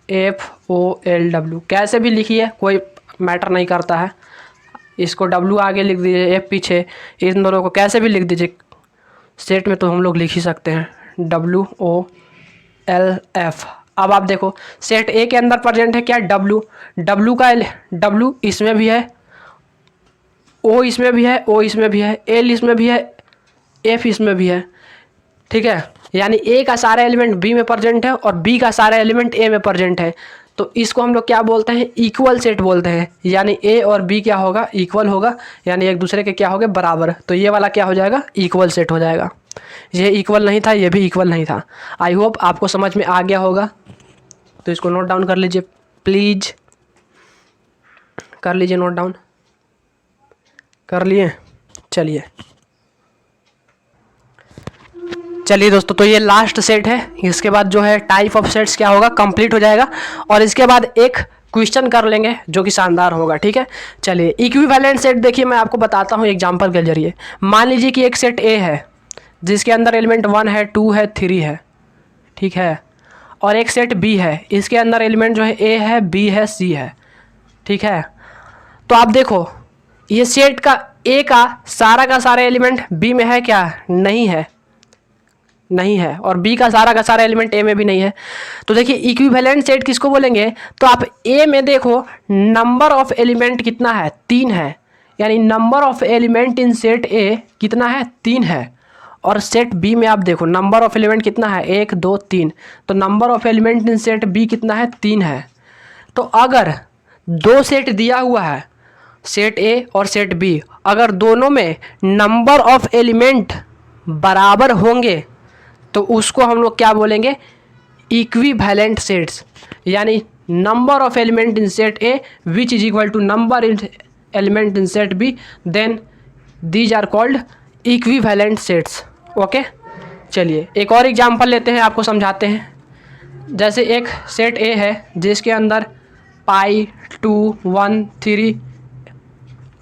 FOLW, कैसे भी लिखिए कोई मैटर नहीं करता है। इसको W आगे लिख दीजिए, F पीछे, इन दोनों को कैसे भी लिख दीजिए। सेट में तो हम लोग लिख ही सकते हैं WOLF। अब आप देखो सेट ए के अंदर प्रेजेंट है क्या, W का W इसमें भी है, O इसमें भी है, O इसमें भी है, L इसमें भी है, F इसमें भी है, ठीक है। यानी A का सारा एलिमेंट B में प्रेजेंट है और B का सारा एलिमेंट A में प्रेजेंट है। तो इसको हम लोग क्या बोलते हैं, इक्वल सेट बोलते हैं। यानी A और B क्या होगा, इक्वल होगा, यानी एक दूसरे के क्या होगा, बराबर। तो ये वाला क्या हो जाएगा, इक्वल सेट हो जाएगा। ये इक्वल नहीं था, ये भी इक्वल नहीं था। आई होप आपको समझ में आ गया होगा। तो इसको नोट डाउन कर लीजिए प्लीज, कर लीजिए नोट डाउन, कर लिए। चलिए दोस्तों, तो ये लास्ट सेट है। इसके बाद जो है टाइप ऑफ सेट्स क्या होगा, कंप्लीट हो जाएगा। और इसके बाद एक क्वेश्चन कर लेंगे जो कि शानदार होगा, ठीक है। चलिए इक्विवेलेंट सेट देखिए, मैं आपको बताता हूँ एग्जांपल के जरिए। मान लीजिए कि एक सेट ए है जिसके अंदर एलिमेंट 1 है, 2 है, 3 है, ठीक है। और एक सेट बी है, इसके अंदर एलिमेंट जो है ए है, बी है, सी है, ठीक है। तो आप देखो ये सेट का ए का सारा एलिमेंट बी में है क्या, नहीं है, नहीं है। और बी का सारा एलिमेंट ए में भी नहीं है। तो देखिए इक्विवेलेंट सेट किसको बोलेंगे, तो आप ए में देखो नंबर ऑफ एलिमेंट कितना है, 3 है। यानी number of element in set ए कितना है, 3 है। और सेट बी में आप देखो नंबर ऑफ एलिमेंट कितना है, 1 2 3। तो number of element in set B कितना है, 3 है। तो अगर 2 सेट दिया हुआ है, सेट ए और सेट बी, अगर दोनों में नंबर ऑफ एलिमेंट बराबर होंगे तो उसको हम लोग क्या बोलेंगे, इक्विवेलेंट सेट्स। यानी number of element in set A which is equal to number in element in set B, then these are called equivalent sets. Okay, चलिए एक और एग्जांपल लेते हैं, आपको समझाते हैं। जैसे एक सेट ए है जिसके अंदर पाई 2 1 3,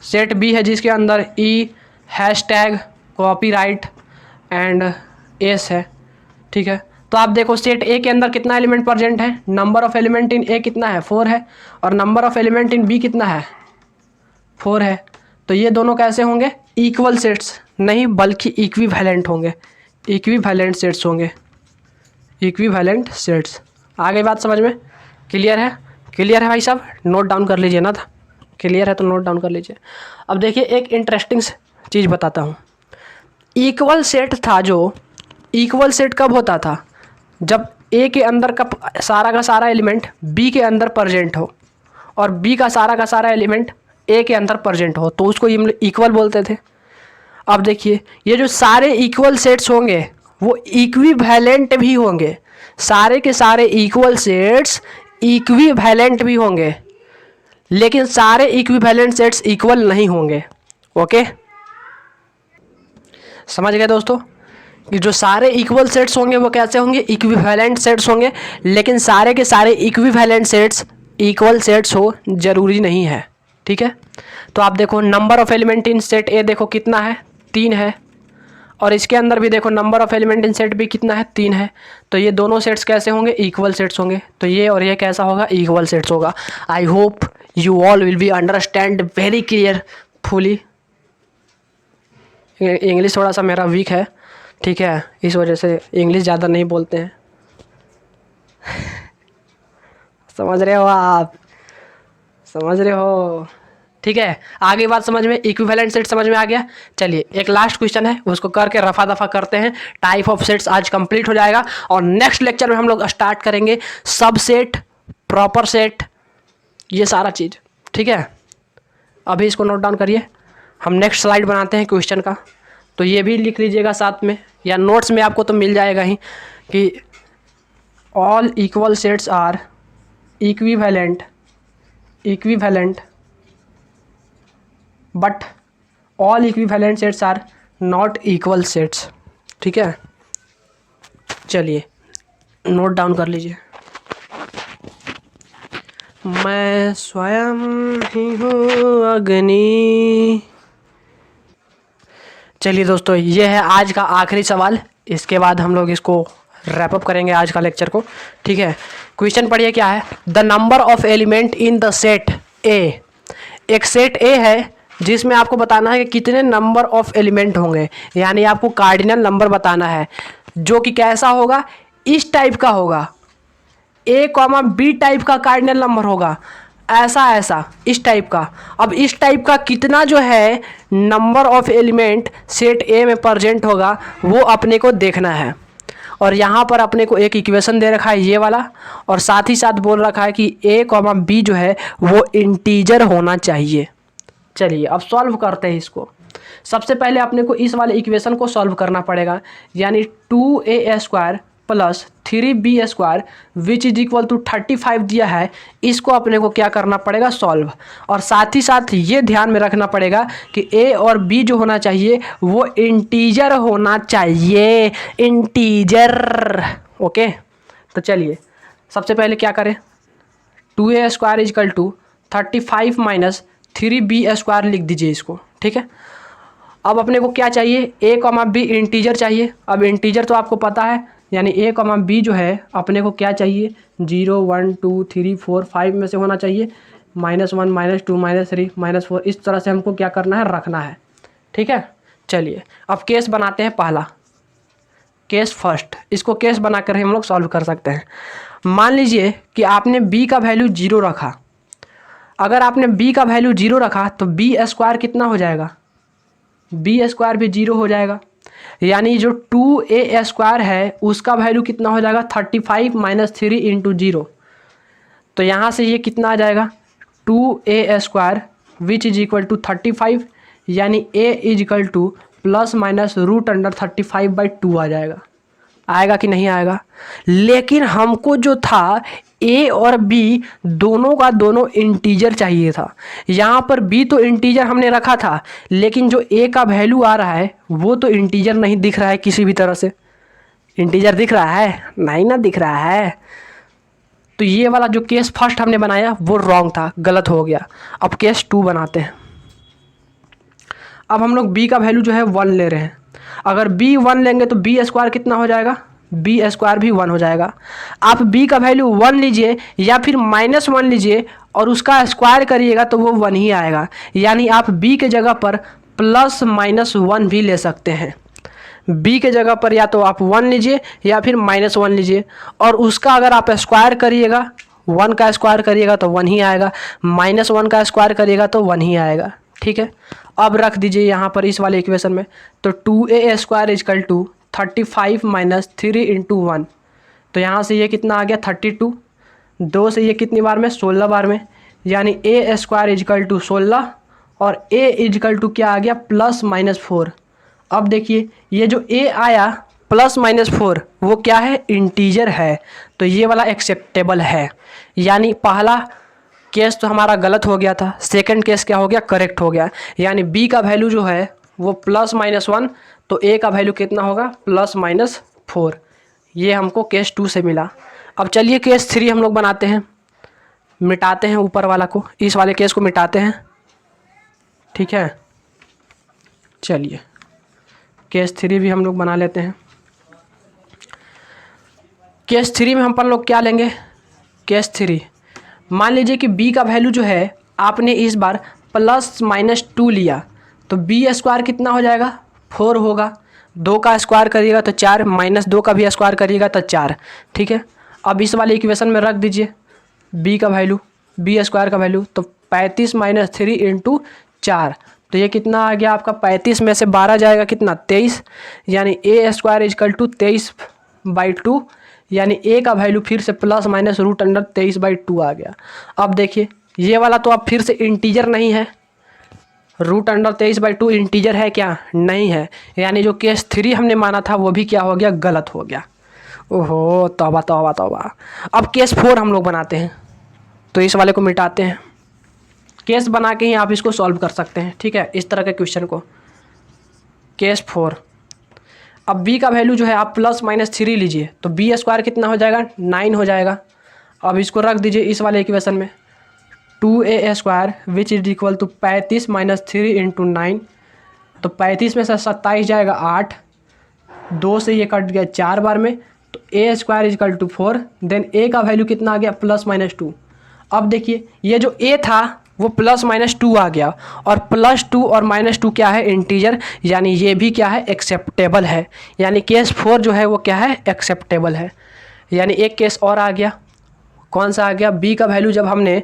सेट बी है जिसके अंदर ई हैशटैग कॉपीराइट एंड एस है, ठीक है। तो आप देखो सेट ए के अंदर कितना एलिमेंट प्रेजेंट है, number of element in A कितना है, 4 है। और number of element in B कितना है, 4 है। तो ये दोनों कैसे होंगे, इक्वल सेट्स नहीं बल्कि इक्विवेलेंट होंगे, इक्विवेलेंट सेट्स होंगे, इक्विवेलेंट सेट्स। आ गई बात समझ में, क्लियर है, क्लियर है भाई साहब, नोट डाउन कर लीजिए ना, था क्लियर है तो नोट डाउन कर लीजिए। अब देखिए एक इंटरेस्टिंग चीज़ बताता हूँ। इक्वल सेट था, जो इक्वल सेट कब होता था, जब ए के अंदर का सारा एलिमेंट बी के अंदर प्रेजेंट हो और बी का सारा एलिमेंट ए के अंदर प्रेजेंट हो, तो उसको हम इक्वल बोलते थे। अब देखिए ये जो सारे इक्वल सेट्स होंगे वो इक्विवेलेंट भी होंगे, सारे के सारे इक्वल सेट्स इक्विवेलेंट भी होंगे, लेकिन सारे इक्विवेलेंट सेट्स इक्वल नहीं होंगे। ओके, समझ गए दोस्तों कि जो सारे इक्वल सेट्स होंगे वो कैसे होंगे, इक्विवेलेंट सेट्स होंगे। लेकिन सारे के सारे इक्विवेलेंट सेट्स इक्वल सेट्स हो जरूरी नहीं है, ठीक है। तो आप देखो number of element in set ए देखो कितना है, 3 है। और इसके अंदर भी देखो number of element in set भी कितना है, 3 है। तो ये दोनों सेट्स कैसे होंगे, इक्वल सेट्स होंगे। तो ये और ये कैसा होगा, इक्वल सेट्स होगा। I hope you all will be understand very clear fully. English थोड़ा सा मेरा वीक है, ठीक है, इस वजह से इंग्लिश ज़्यादा नहीं बोलते हैं। समझ रहे हो आप, समझ रहे हो, ठीक है। आगे बात समझ में, इक्विवेलेंट सेट समझ में आ गया। चलिए एक लास्ट क्वेश्चन है उसको करके रफा दफा करते हैं। टाइप ऑफ सेट्स आज कंप्लीट हो जाएगा और नेक्स्ट लेक्चर में हम लोग स्टार्ट करेंगे सब सेट, प्रॉपर सेट, ये सारा चीज़, ठीक है। अभी इसको नोट डाउन करिए, हम नेक्स्ट स्लाइड बनाते हैं क्वेश्चन का। तो ये भी लिख लीजिएगा साथ में या नोट्स में, आपको तो मिल जाएगा ही कि all equal sets are equivalent but all equivalent sets are not equal sets, ठीक है। चलिए नोट डाउन कर लीजिए। मैं स्वयं ही हूँ अग्नि। चलिए दोस्तों ये है आज का आखिरी सवाल, इसके बाद हम लोग इसको रैप अप करेंगे आज का लेक्चर को, ठीक है। क्वेश्चन पढ़िए क्या है, the number of element in the set ए। एक सेट ए है जिसमें आपको बताना है कि कितने नंबर ऑफ एलिमेंट होंगे, यानी आपको कार्डिनल नंबर बताना है जो कि कैसा होगा, इस टाइप का होगा, ए कॉमा बी टाइप का कार्डिनल नंबर होगा, ऐसा ऐसा इस टाइप का। अब इस टाइप का कितना जो है नंबर ऑफ एलिमेंट सेट ए में प्रेजेंट होगा वो अपने को देखना है। और यहाँ पर अपने को एक इक्वेशन दे रखा है ये वाला, और साथ ही साथ बोल रखा है कि ए कॉमा बी जो है वो इंटीजर होना चाहिए। चलिए अब सॉल्व करते हैं इसको। सबसे पहले अपने को इस वाले इक्वेशन को सॉल्व करना पड़ेगा, यानी 2a² plus 3b² which is equal to 35 दिया है, इसको अपने को क्या करना पड़ेगा, सॉल्व। और साथ ही साथ ये ध्यान में रखना पड़ेगा कि a और b जो होना चाहिए वो इंटीजर होना चाहिए, इंटीजर, ओके। तो चलिए सबसे पहले क्या करें, 2a² is equal to 35 minus 3b² लिख दीजिए इसको, ठीक है। अब अपने को क्या चाहिए, a कॉमा बी इंटीजर चाहिए। अब इंटीजर तो आपको पता है, यानी a कॉमा बी जो है अपने को क्या चाहिए, 0 1 2 3 4 5 में से होना चाहिए, -1 -2 -3 -4, इस तरह से हमको क्या करना है, रखना है, ठीक है। चलिए अब केस बनाते हैं, पहला केस फर्स्ट, इसको केस बनाकर हम लोग सॉल्व कर सकते हैं। मान लीजिए कि आपने b का वैल्यू 0 रखा। अगर आपने b का वैल्यू 0 रखा तो b² कितना हो जाएगा, b² भी 0 हो जाएगा, यानी जो 2a² है उसका वैल्यू कितना हो जाएगा, 35 माइनस 3 इंटू 0। तो यहाँ से ये कितना आ जाएगा, 2a² which is equal to 35, यानी a is equal two plus minus √35/2 आ जाएगा। आएगा कि नहीं आएगा। लेकिन हमको जो था a और b दोनों का दोनों इंटीजर चाहिए था। यहाँ पर b तो इंटीजर हमने रखा था, लेकिन जो a का वैल्यू आ रहा है वो तो इंटीजर नहीं दिख रहा है किसी भी तरह से। इंटीजर दिख रहा है, नहीं ना दिख रहा है। तो ये वाला जो केस फर्स्ट हमने बनाया वो रॉन्ग था, गलत हो गया। अब केस 2 बनाते हैं। अब हम लोग b का वैल्यू जो है 1 ले रहे हैं। अगर b 1 लेंगे तो b² कितना हो जाएगा, b² भी 1 हो जाएगा। आप b का वैल्यू 1 लीजिए या फिर -1 लीजिए और उसका स्क्वायर करिएगा तो वो 1 ही आएगा, यानी आप b के जगह पर +-1 भी ले सकते हैं। b के जगह पर या तो आप 1 लीजिए या फिर -1 लीजिए, और उसका अगर आप स्क्वायर करिएगा, 1 का स्क्वायर करिएगा तो 1 ही आएगा, -1 का स्क्वायर करिएगा तो 1 ही आएगा, ठीक है। अब रख दीजिए यहाँ पर इस वाले इक्वेशन में, तो 2a² is equal to 35 minus 3 into 1। तो यहाँ से ये कितना आ गया, 32। 2 से ये कितनी बार में, 16 बार में, यानी a² इजकल टू 16 और a इजकल टू क्या आ गया, +-4। अब देखिए ये जो a आया +-4 वो क्या है, इंटीजर है, तो ये वाला एक्सेप्टेबल है। यानी पहला केस तो हमारा गलत हो गया था, सेकंड केस क्या हो गया, करेक्ट हो गया। यानी b का वैल्यू जो है वो +-1, तो ए का वैल्यू कितना होगा +-4। ये हमको केस 2 से मिला। अब चलिए केस 3 हम लोग बनाते हैं, मिटाते हैं ऊपर वाला को, इस वाले केस को मिटाते हैं। ठीक है, चलिए केस 3 भी हम लोग बना लेते हैं। केस 3 में हम अपन लोग क्या लेंगे, केस 3 मान लीजिए कि b का वैल्यू जो है आपने इस बार +-2 लिया, तो b² कितना हो जाएगा 4 होगा। 2 का स्क्वायर करिएगा तो 4, -2 का भी स्क्वायर करिएगा तो 4। ठीक है, अब इस वाले इक्वेशन में रख दीजिए b का वैल्यू, b² का वैल्यू, तो 35 - 3 × 4, तो ये कितना आ गया आपका 35 में से 12 जाएगा कितना 23, यानी a² = 23/2, यानी a का वैल्यू फिर से ±√23/2 आ गया। अब देखिए ये वाला तो अब फिर से इंटीजर नहीं है, √23/2 इंटीजर है क्या, नहीं है, यानी जो केस 3 हमने माना था वो भी क्या हो गया, गलत हो गया। ओहो तौबा तौबा तौबा। अब केस 4 हम लोग बनाते हैं, तो इस वाले को मिटाते हैं, केस बना के ही आप इसको सॉल्व कर सकते हैं। ठीक है, इस तरह के क्वेश्चन को। केस 4, अब b का वैल्यू जो है आप +-3 लीजिए, तो b² कितना हो जाएगा 9 हो जाएगा। अब इसको रख दीजिए इस वाले इक्वेशन में, 2a² which is equal to 35 - 3 × 9, तो 35 में से 27 जाएगा 8, 2 से ये कट गया 4 बार में, तो a² = 4, देन a का वैल्यू कितना आ गया +-2। अब देखिए ये जो a था वो +-2 आ गया, और +2 और -2 क्या है, इंटीजर, यानी ये भी क्या है, एक्सेप्टेबल है। यानी केस 4 जो है वो क्या है, एक्सेप्टेबल है। यानी एक केस और आ गया, कौन सा आ गया, b का वैल्यू जब हमने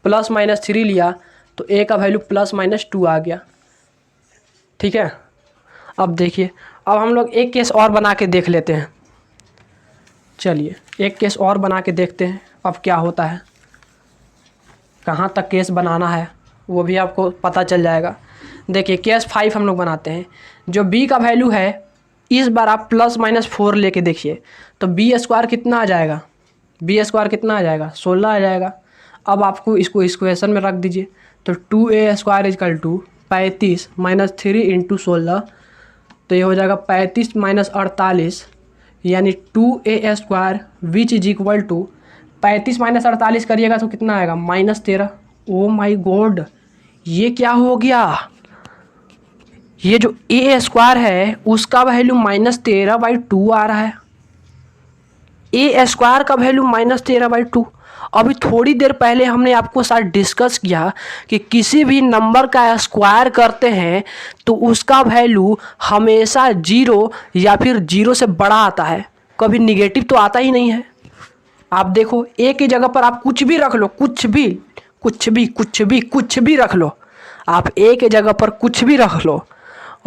+-3 लिया तो a का वैल्यू +-2 आ गया। ठीक है, अब देखिए अब हम लोग एक केस और बना के देख लेते हैं। चलिए एक केस और बना के देखते हैं अब क्या होता है, कहाँ तक केस बनाना है वो भी आपको पता चल जाएगा। देखिए केस 5 हम लोग बनाते हैं। जो b का वैल्यू है इस बार आप +-4 लेके देखिए, तो b² कितना आ जाएगा, b² कितना आ जाएगा 16 आ जाएगा। अब आपको इसको इस इक्वेशन में रख दीजिए, तो 2a² = 35 - 3 × 16, तो ये हो जाएगा 35 - 48, यानी 2a² which is equal to 35 - 48 करिएगा तो कितना आएगा -13। ओ माई गॉड, ये क्या हो गया, ये जो a² है उसका वैल्यू -13/2 आ रहा है, a² का वैल्यू -13/2। अभी थोड़ी देर पहले हमने आपको साथ डिस्कस किया कि किसी भी नंबर का स्क्वायर करते हैं तो उसका वैल्यू हमेशा 0 या फिर 0 से बड़ा आता है, कभी निगेटिव तो आता ही नहीं है। आप देखो a की जगह पर आप कुछ भी रख लो, कुछ भी रख लो, आप a के जगह पर कुछ भी रख लो,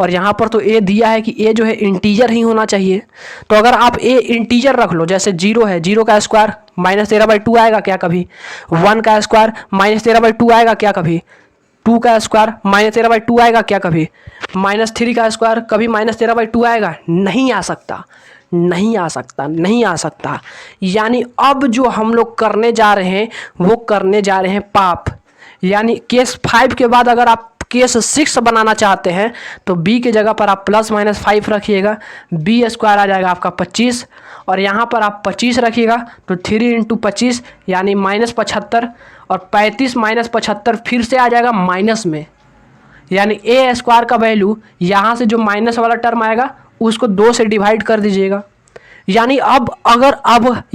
और यहाँ पर तो a दिया है कि a जो है इंटीजर ही होना चाहिए। तो अगर आप a इंटीजर रख लो, जैसे 0 है, 0 का स्क्वायर -13/2 आएगा क्या कभी, 1 का स्क्वायर -13/2 आएगा क्या कभी, 2 का स्क्वायर -13/2 आएगा क्या कभी, -3 का स्क्वायर कभी -13/2 आएगा, नहीं आ सकता, नहीं आ सकता, नहीं आ सकता। यानी अब जो हम लोग करने जा रहे हैं वो करने जा रहे हैं पाप। यानी केस 5 के बाद अगर आप केस 6 बनाना चाहते हैं तो b की जगह पर आप +-5 रखिएगा, b² आ जाएगा आपका 25, और यहाँ पर आप 25 रखिएगा तो 3 × 25 यानी -75, और 35 - 75 फिर से आ जाएगा माइनस में, यानी a² का वैल्यू यहाँ से जो माइनस वाला टर्म आएगा उसको 2 से डिवाइड कर दीजिएगा। यानी अब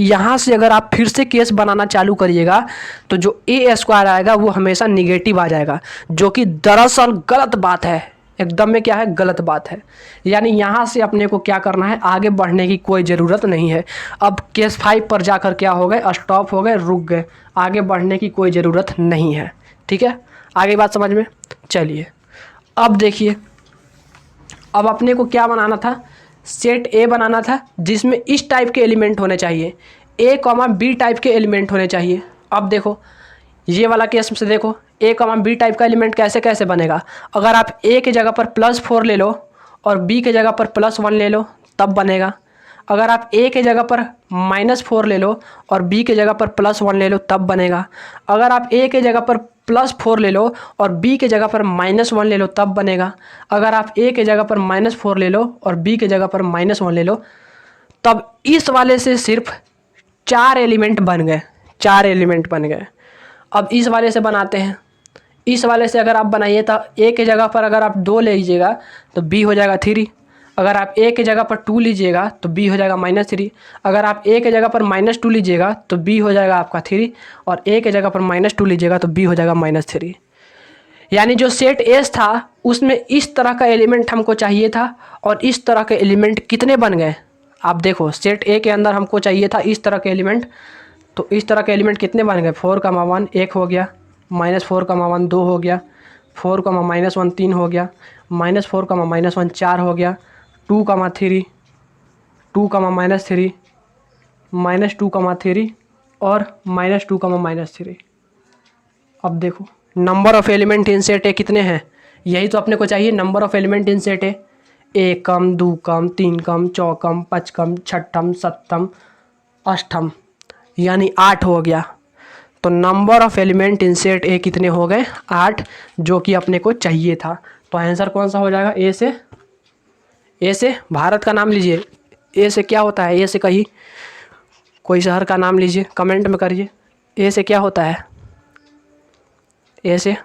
यहाँ से अगर आप फिर से केस बनाना चालू करिएगा तो जो a² आएगा वो हमेशा निगेटिव आ जाएगा, जो कि दरअसल गलत बात है, एकदम में क्या है, गलत बात है। यानी यहाँ से अपने को क्या करना है, आगे बढ़ने की कोई ज़रूरत नहीं है। अब केस 5 पर जाकर क्या हो गए, स्टॉप हो गए, रुक गए, आगे बढ़ने की कोई ज़रूरत नहीं है। ठीक है, आगे बात समझ में। चलिए अब देखिए, अब अपने को क्या बनाना था, सेट ए बनाना था जिसमें इस टाइप के एलिमेंट होने चाहिए, a, b टाइप के एलिमेंट होने चाहिए। अब देखो ये वाला केस से देखो a, b टाइप का एलिमेंट कैसे कैसे बनेगा। अगर आप a की जगह पर +4 ले लो और b की जगह पर +1 ले लो तब बनेगा। अगर आप a की जगह पर -4 ले लो और b की जगह पर +1 ले लो तब बनेगा। अगर आप a की जगह पर +4 ले लो और b के जगह पर -1 ले लो तब बनेगा। अगर आप a के जगह पर -4 ले लो और b के जगह पर -1 ले लो तब इस वाले से सिर्फ 4 एलिमेंट बन गए, 4 एलिमेंट बन गए। अब इस वाले से बनाते हैं। इस वाले से अगर आप बनाइए तो a के जगह पर अगर आप 2 ले लीजिएगा तो b हो जाएगा 3। अगर आप a के जगह पर 2 लीजिएगा तो b हो जाएगा -3। अगर आप a के जगह पर -2 लीजिएगा तो b हो जाएगा आपका 3 और a के जगह पर -2 लीजिएगा तो b हो जाएगा -3। यानी जो सेट एस था उसमें इस तरह का एलिमेंट हमको चाहिए था और इस तरह के एलिमेंट कितने बन गए आप देखो। सेट ए के अंदर हमको चाहिए था इस तरह के एलिमेंट, तो इस तरह के एलिमेंट कितने बन गए 4,1 1 हो गया, -4,1 2 हो गया, 4,-1 3 हो गया, -4,-1 4 हो गया, 2,3 2,-3 -2,3 और -2,-3। अब देखो number of element in set ए कितने हैं, यही तो अपने को चाहिए। Number of element in set ए 1 2 3 4 5 6 7 8 यानी 8 हो गया। तो number of element in set ए कितने हो गए 8, जो कि अपने को चाहिए था। तो आंसर कौन सा हो जाएगा ए से भारत का नाम लीजिए। ए से क्या होता है, ए से कहीं कोई शहर का नाम लीजिए, कमेंट में करिए ए से क्या होता है। ए से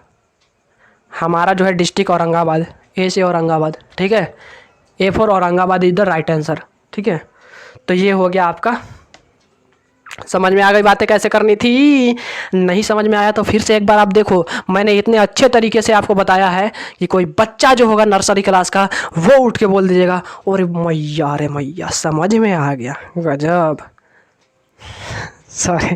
हमारा जो है डिस्ट्रिक्ट औरंगाबाद, ए से औरंगाबाद, ठीक है। A for Aurangabad is the right answer, ठीक है। तो ये हो गया आपका। समझ में आ गई बातें कैसे करनी थी? नहीं समझ में आया तो फिर से एक बार आप देखो। मैंने इतने अच्छे तरीके से आपको बताया है कि कोई बच्चा जो होगा नर्सरी क्लास का वो उठ के बोल दीजिएगा अरे मैया रे मैया समझ में आ गया, गजब। सॉरी,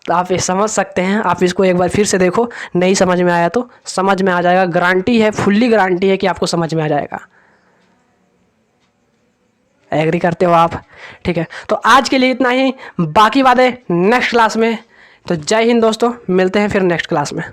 तो आप ये समझ सकते हैं। आप इसको एक बार फिर से देखो, नहीं समझ में आया तो समझ में आ जाएगा, गारंटी है, फुल्ली गारंटी है कि आपको समझ में आ जाएगा। एग्री करते हो आप? ठीक है, तो आज के लिए इतना ही, बाकी बातें नेक्स्ट क्लास में। तो जय हिंद दोस्तों, मिलते हैं फिर नेक्स्ट क्लास में।